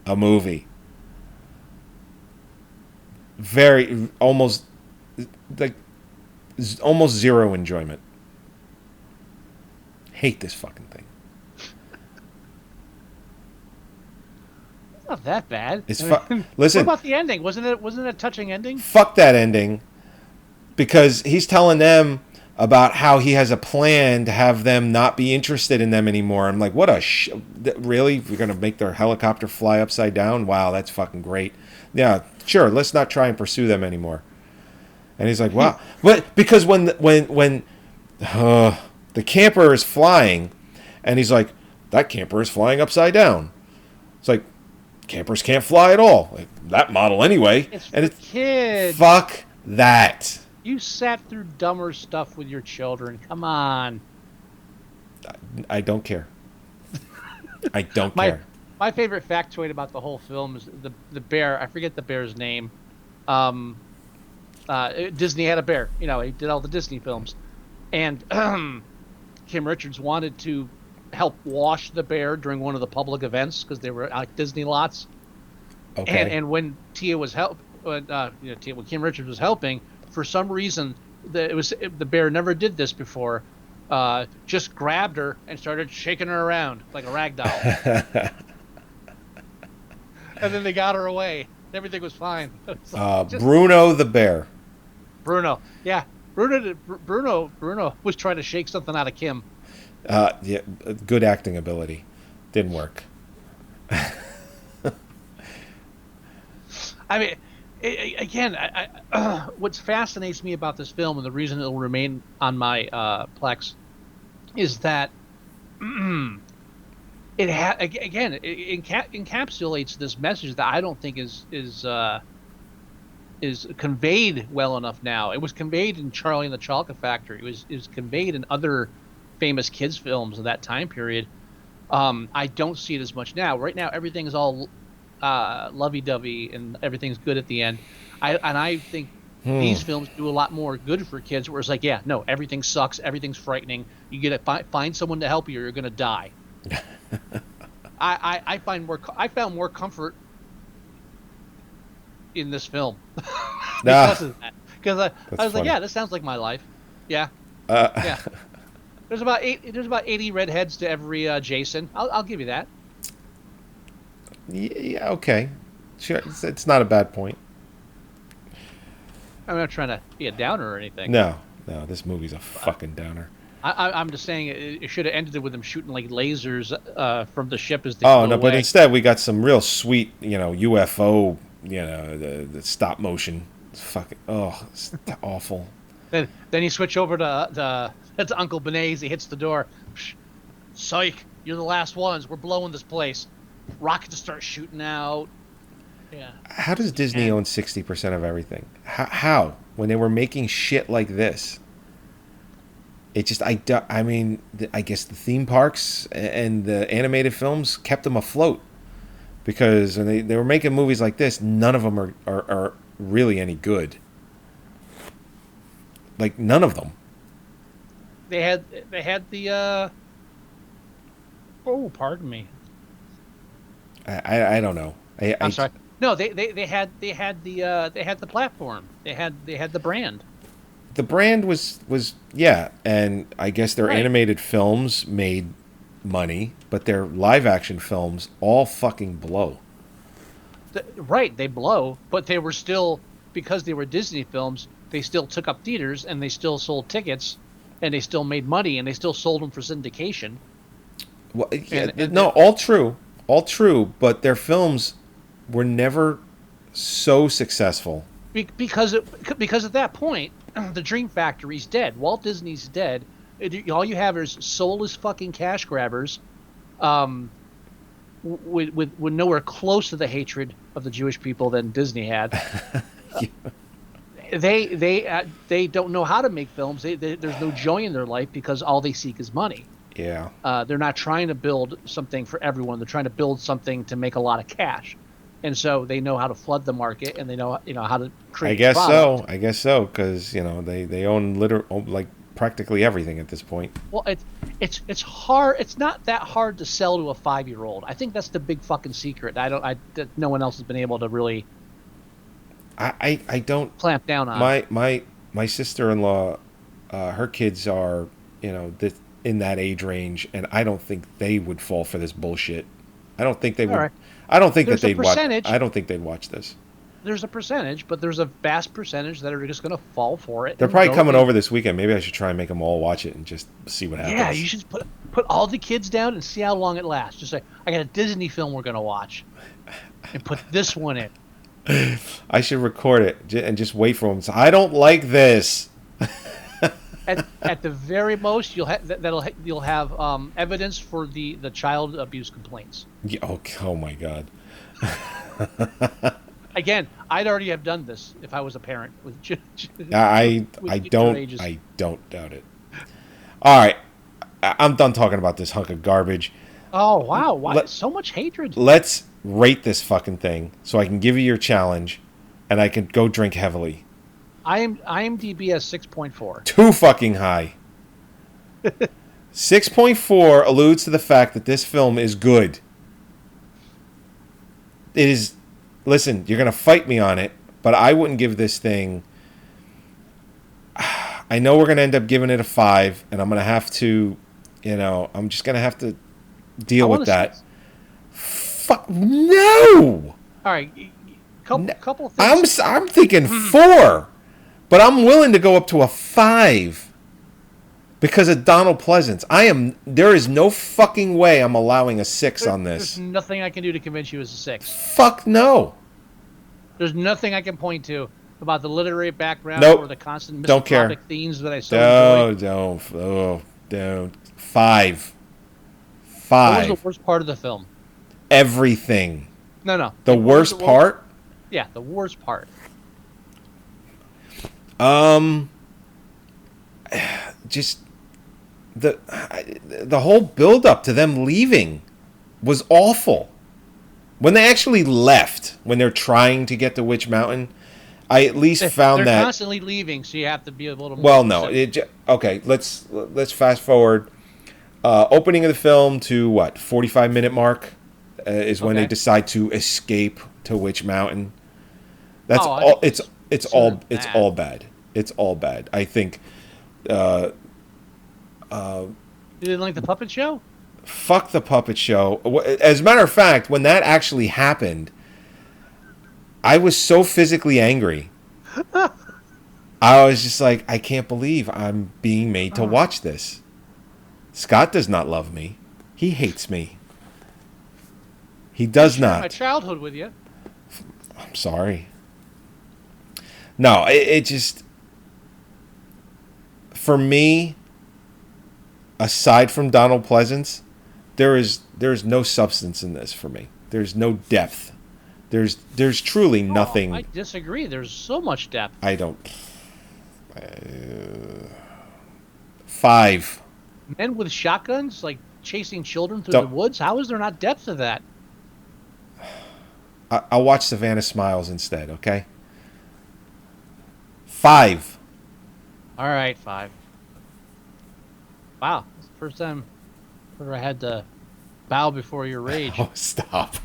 a movie. Almost zero enjoyment. Hate this fucking thing. Not that bad. Listen. What about the ending? Wasn't it a touching ending? Fuck that ending. Because he's telling them about how he has a plan to have them not be interested in them anymore. I'm like, what really? We're going to make their helicopter fly upside down? Wow, that's fucking great. Yeah, sure, let's not try and pursue them anymore. And he's like, wow. But because when the camper is flying, and he's like, that camper is flying upside down. It's like, campers can't fly at all. Like, that model anyway. It's kids. Fuck that. You sat through dumber stuff with your children. Come on. I don't care. I don't care. My favorite factoid about the whole film is the bear. I forget the bear's name. Disney had a bear. You know, he did all the Disney films. And Kim Richards wanted to help wash the bear during one of the public events because they were like Disney lots. Okay. And when when Kim Richards was helping, for some reason, the bear never did this before. Just grabbed her and started shaking her around like a rag doll. And then they got her away. Everything was fine. Bruno the bear. Bruno, yeah, Bruno was trying to shake something out of Kim. Yeah, good acting ability. Didn't work. I mean, again, what fascinates me about this film, and the reason it'll remain on my Plex, is that it encapsulates this message that I don't think is conveyed well enough now. It was conveyed in Charlie and the Chocolate Factory. It was conveyed in other famous kids films of that time period. I don't see it as much now. Right now, everything is all lovey-dovey and everything's good at the end. I think these films do a lot more good for kids, where it's like, yeah, no, everything sucks, everything's frightening. You get to find someone to help you, or you're gonna die. I found more comfort in this film because of that. Because I was funny. like, yeah, this sounds like my life. Yeah, yeah. There's about 80 redheads to every Jason. I'll give you that. Yeah, okay. Sure, it's not a bad point. I'm not trying to be a downer or anything. No, this movie's a fucking downer. I'm just saying it should have ended with them shooting like lasers from the ship as they flew away. But instead we got some real sweet, UFO, the stop motion. It's fucking, it's awful. Then you switch over to Uncle Benet as he hits the door. Psych, you're the last ones. We're blowing this place. Rockets start shooting out. Yeah. How does Disney own 60% of everything? How? When they were making shit like this? It just, I mean, I guess the theme parks and the animated films kept them afloat. Because when they were making movies like this, none of them are really any good. Like, none of them. They had the oh, pardon me. I don't know. I'm sorry. No, they had the platform. They had the brand. The brand was yeah, and I guess their Right. animated films made money, but their live action films all fucking blow. Right, they blow, but they were still, because they were Disney films, they still took up theaters and they still sold tickets and they still made money and they still sold them for syndication. Well, yeah, And no, all true, but their films were never so successful. Because at that point, the Dream Factory's dead. Walt Disney's dead. All you have is soulless fucking cash grabbers, with nowhere close to the hatred of the Jewish people than Disney had. They don't know how to make films. There's no joy in their life because all they seek is money. Yeah. They're not trying to build something for everyone. They're trying to build something to make a lot of cash, and so they know how to flood the market and they know how to create. I guess so, because they own like practically everything at this point. Well, it's hard. It's not that hard to sell to a 5-year-old. I think that's the big fucking secret. That no one else has been able to really. I don't clamp down on. My sister-in-law, her kids are in that age range, and I don't think they would fall for this bullshit. I don't think they would. Right. I don't think There's that they'd a percentage. watch. I don't think they'd watch this. There's a percentage, but there's a vast percentage that are just going to fall for it. They're and probably go coming in. over this weekend. Maybe I should try and make them all watch it and just see what happens. Yeah, you should put all the kids down and see how long it lasts. Just say, I got a Disney film we're going to watch, and put this one in. I should record it and just wait for them. So I don't like this. At the very most, you'll have evidence for the child abuse complaints. Yeah, oh my God. Again, I'd already have done this if I was a parent with. I don't doubt it. All right, I'm done talking about this hunk of garbage. Oh wow! Why so much hatred? Let's rate this fucking thing so I can give you your challenge, and I can go drink heavily. IMDb has 6.4. Too fucking high. 6.4 alludes to the fact that this film is good. It is. Listen, you're gonna fight me on it, but I wouldn't give this thing. I know we're gonna end up giving it a 5, and I'm gonna have to, I'm just gonna have to deal with that. Fuck no. All right, couple things. I'm thinking 4, but I'm willing to go up to a 5 because of Donald Pleasance. There is no fucking way I'm allowing a 6 on this. There's nothing I can do to convince you it's a 6. Fuck no. There's nothing I can point to about the literary background Nope. or the constant Don't care. misanthropic themes that I so enjoy. Don't. 5. What was the worst part of the film? Everything. No. The worst part? Yeah, the worst part. Just the whole build up to them leaving was awful. When they actually left, when they're trying to get to Witch Mountain, I at least found they're that constantly leaving, so you have to be a little more. Well, no. specific. Okay, let's fast forward. Opening of the film to what 45-minute mark is when they decide to escape to Witch Mountain. That's all. It's all bad. It's all bad. I think. You didn't like the puppet show? Fuck the puppet show. As a matter of fact, when that actually happened, I was so physically angry. I was just like, I can't believe I'm being made to watch this. Scott does not love me. He hates me. He does not. My childhood with you. I'm sorry. No, it just... For me, aside from Donald Pleasance, there's no substance in this for me. There's no depth. There's truly nothing. I disagree. There's so much depth. I don't. 5. Men with shotguns, like chasing children through Don't- the woods. How is there not depth to that? I'll watch Savannah Smiles instead, okay? 5. All right, 5. Wow, that's the first time where I had to bow before your rage. Oh, stop.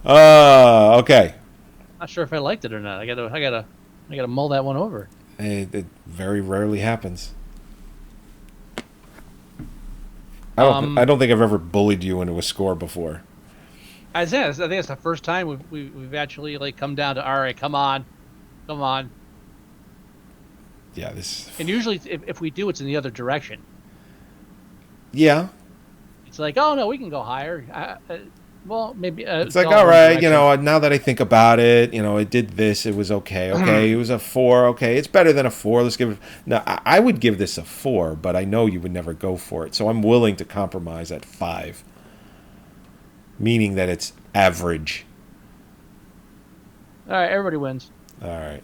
Okay. Not sure if I liked it or not. I gotta mull that one over. It very rarely happens. I don't think I've ever bullied you into a score before. I think it's the first time we've actually like come down to all right. Come on. Yeah, this. And usually, if we do, it's in the other direction. Yeah, It's like, oh no, we can go higher. Well, maybe. it's like, all right, now that I think about it, it did this. It was okay. Okay, it was a 4. Okay, it's better than a 4. Let's give it. Now, I would give this a 4, but I know you would never go for it, so I'm willing to compromise at 5, meaning that it's average. All right, everybody wins. All right.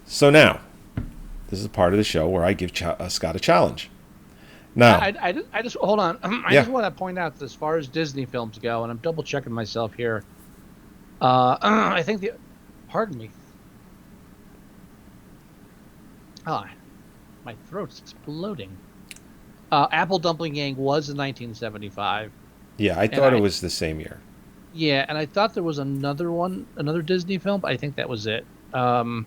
So now, this is a part of the show where I give Scott a challenge. Now, I just hold on. I Yeah. just want to point out that as far as Disney films go, and I'm double checking myself here. I think pardon me. Ah, my throat's exploding. Apple Dumpling Gang was in 1975. yeah, I thought it was the same year. Yeah, and I thought there was another Disney film, but I think that was it. In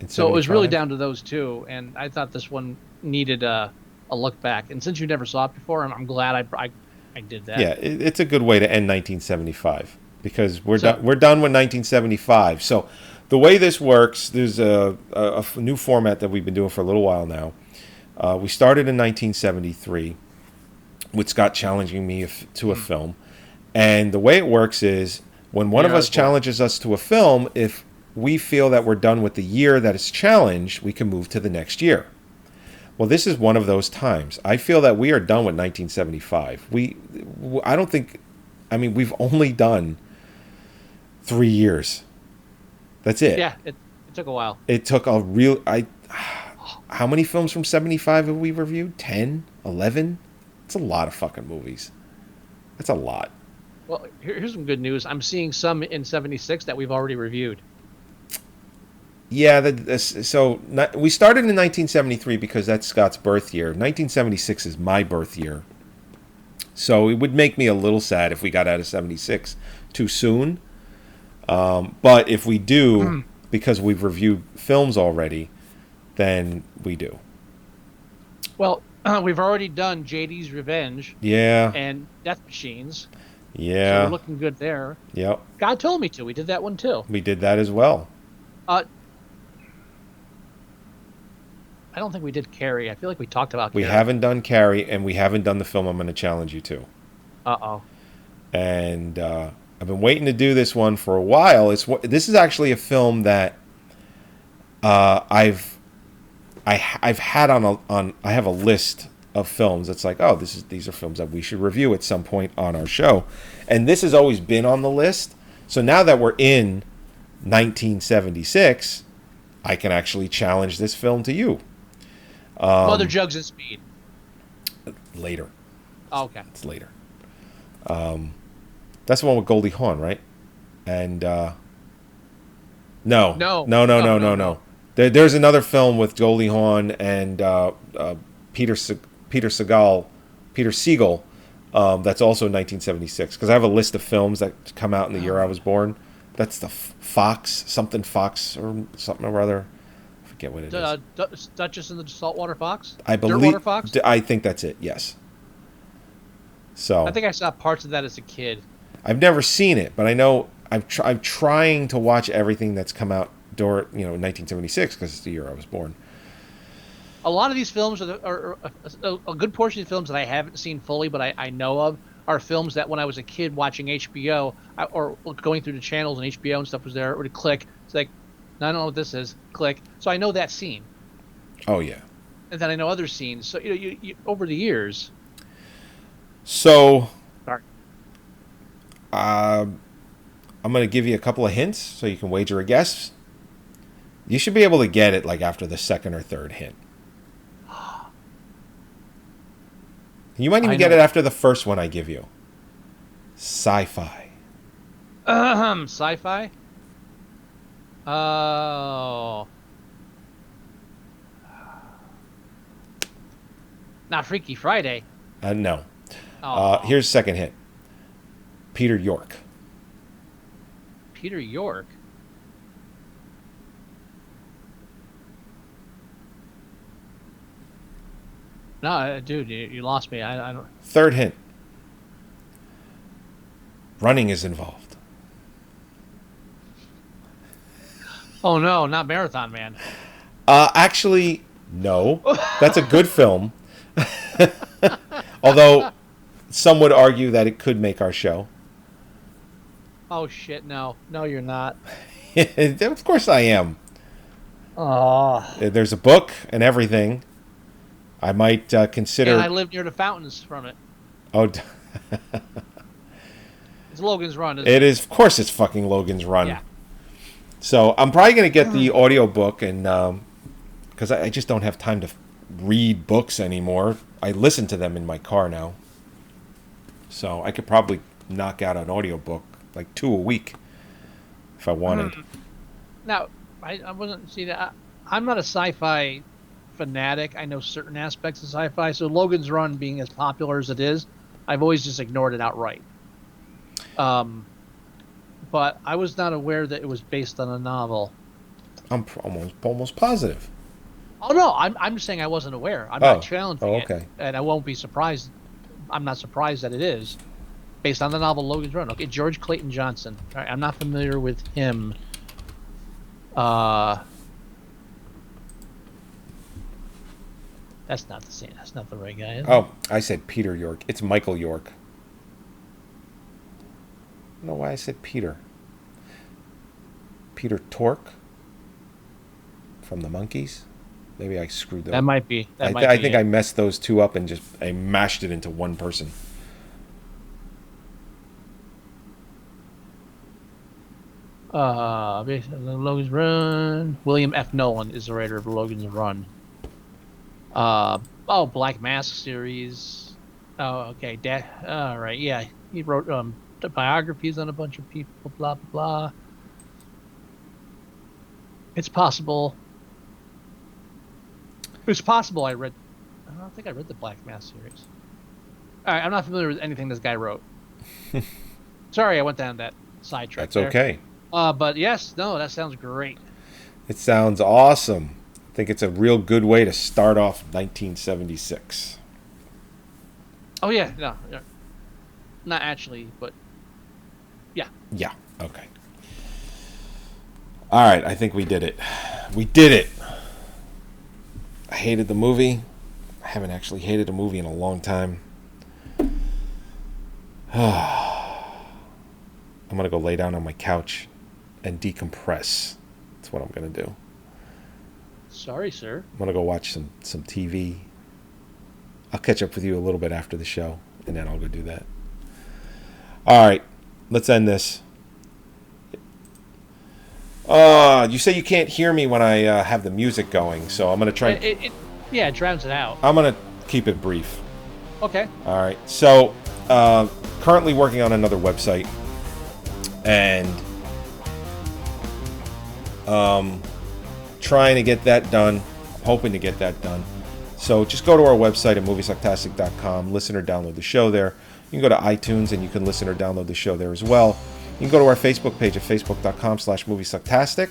So it was really 75? down to those two, and I thought this one needed a look back. And since you never saw it before, I'm glad I did that. Yeah, it's a good way to end 1975 because we're So- done. We're done with 1975. So the way this works, there's a new format that we've been doing for a little while now. We started in 1973 with Scott challenging me to a film, and the way it works is when one of Yeah, us that's right. challenges us to a film, if we feel that we're done with the year that it's challenged, we can move to the next year. Well, this is one of those times. I feel that we are done with 1975. I don't think, I mean, we've only done 3 years. That's it. Yeah, it took a while. It took a how many films from 75 have we reviewed? 10? 11? It's a lot of fucking movies. That's a lot. Well, here's some good news. I'm seeing some in 76 that we've already reviewed. Yeah, we started in 1973 because that's Scott's birth year. 1976 is my birth year. So it would make me a little sad if we got out of 76 too soon. But if we do, because we've reviewed films already, then we do. Well, we've already done JD's Revenge Yeah. and Death Machines. So Yeah. we're looking good there. Yep. God told me to. We did that one too. We did that as well. I don't think we did Carrie. I feel like we talked about We Carrie. haven't done Carrie, and we haven't done the film I'm going to challenge you to. Uh-oh. And I've been waiting to do this one for a while. This is actually a film that I've had on I have a list of films that's like, oh, these are films that we should review at some point on our show, and this has always been on the list. So now that we're in 1976, I can actually challenge this film to you Mother Jugs and Speed. later. Oh, okay. It's later. That's the one with Goldie Hawn, right? And no. There's another film with Goldie Hawn and Peter Segal that's also 1976. Because I have a list of films that come out in the year I was born. That's the Fox or something or other. I forget what it is. Duchess and the Saltwater Fox? I believe. Dirtwater Fox? I think that's it. Yes. So I think I saw parts of that as a kid. I've never seen it, but I know I'm trying to watch everything that's come out during 1976 because it's the year I was born. A lot of these films are a good portion of the films that I haven't seen fully, but I know of, are films that when I was a kid watching HBO or going through the channels and HBO and stuff was there, it would click. It's like, I don't know what this is. Click. So I know that scene. Oh yeah. And then I know other scenes. So you over the years. So. Sorry. I'm going to give you a couple of hints so you can wager a guess. You should be able to get it like after the second or third hint. You might even get it after the first one I give you. Sci-fi. Sci-fi? Oh. Not Freaky Friday. No. Oh. Here's second hint. Peter York. Peter York? No, dude, you lost me. I don't... Third hint. Running is involved. Oh, no, not Marathon Man. Actually, no. That's a good film. Although, some would argue that it could make our show. Oh, shit, no. No, you're not. Of course I am. Oh. There's a book and everything. I might consider... And I live near the fountains from it. Oh, it's Logan's Run, isn't it is. Of course it's fucking Logan's Run. Yeah. So I'm probably going to get the audiobook, and because I just don't have time to read books anymore. I listen to them in my car now. So I could probably knock out an audiobook, like 2 a week, if I wanted. Now, I wasn't... See, I'm not a sci-fi fanatic. I know certain aspects of sci-fi, so Logan's Run being as popular as it is, I've always just ignored it outright. But I was not aware that it was based on a novel. I'm almost positive. Oh no, I'm just saying I wasn't aware. I'm not challenging okay. it, and I won't be surprised. I'm not surprised that it is based on the novel Logan's Run. Okay, George Clayton Johnson. All right, I'm not familiar with him. That's not the same. That's not the right guy. Is it? Oh, I said Peter York. It's Michael York. I don't know why I said Peter. Peter Tork from the Monkees. Maybe I screwed that. That might be. I think I messed those two up and I mashed it into one person. Based on Logan's Run. William F. Nolan is the writer of Logan's Run. Black Mask series. Oh, okay. All right. Yeah, he wrote biographies on a bunch of people. Blah blah blah. It's possible. It's possible I don't think I read the Black Mask series. All right, I'm not familiar with anything this guy wrote. Sorry, I went down that sidetrack. That's okay. But yes, no, that sounds great. It sounds awesome. I think it's a real good way to start off 1976. Oh yeah, no, not actually, but yeah. Yeah. Okay. All right. I think we did it. We did it. I hated the movie. I haven't actually hated a movie in a long time. I'm gonna go lay down on my couch and decompress. That's what I'm gonna do. Sorry, sir. I'm gonna go watch some TV. I'll catch up with you a little bit after the show, and then I'll go do that. All right, let's end this. You say you can't hear me when I have the music going, so I'm gonna try. It drowns it out. I'm gonna keep it brief. Okay. All right. So, currently working on another website, and trying to get that done. Hoping to get that done. So just go to our website at moviesucktastic.com. Listen or download the show there. You can go to iTunes and you can listen or download the show there as well. You can go to our Facebook page at facebook.com/moviesucktastic.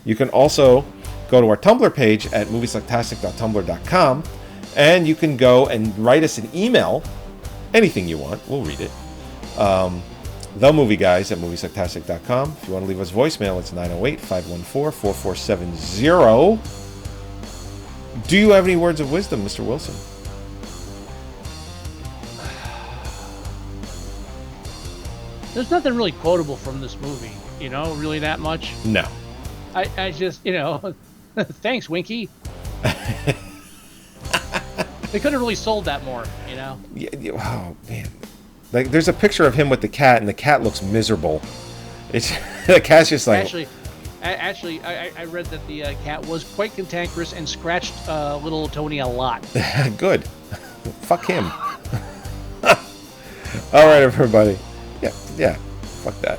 You can also go to our Tumblr page at moviesucktastic.tumblr.com, and you can go and write us an email, anything you want, we'll read it. TheMovieGuys at moviesucktastic.com. If you want to leave us voicemail, it's 908-514-4470. Do you have any words of wisdom, Mr. Wilson? There's nothing really quotable from this movie, really that much. No. I just, thanks, Winky. They could have really sold that more, Yeah, oh, man. Like, there's a picture of him with the cat, and the cat looks miserable. It's the cat's just like... Actually, Actually, I read that the cat was quite cantankerous and scratched little Tony a lot. Good. Fuck him. All right, everybody. Yeah. Fuck that.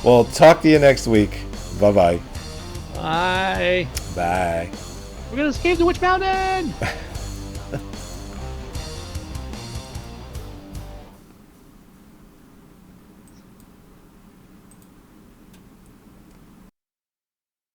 Well, talk to you next week. Bye-bye. Bye. Bye. We're gonna escape the Witch Mountain.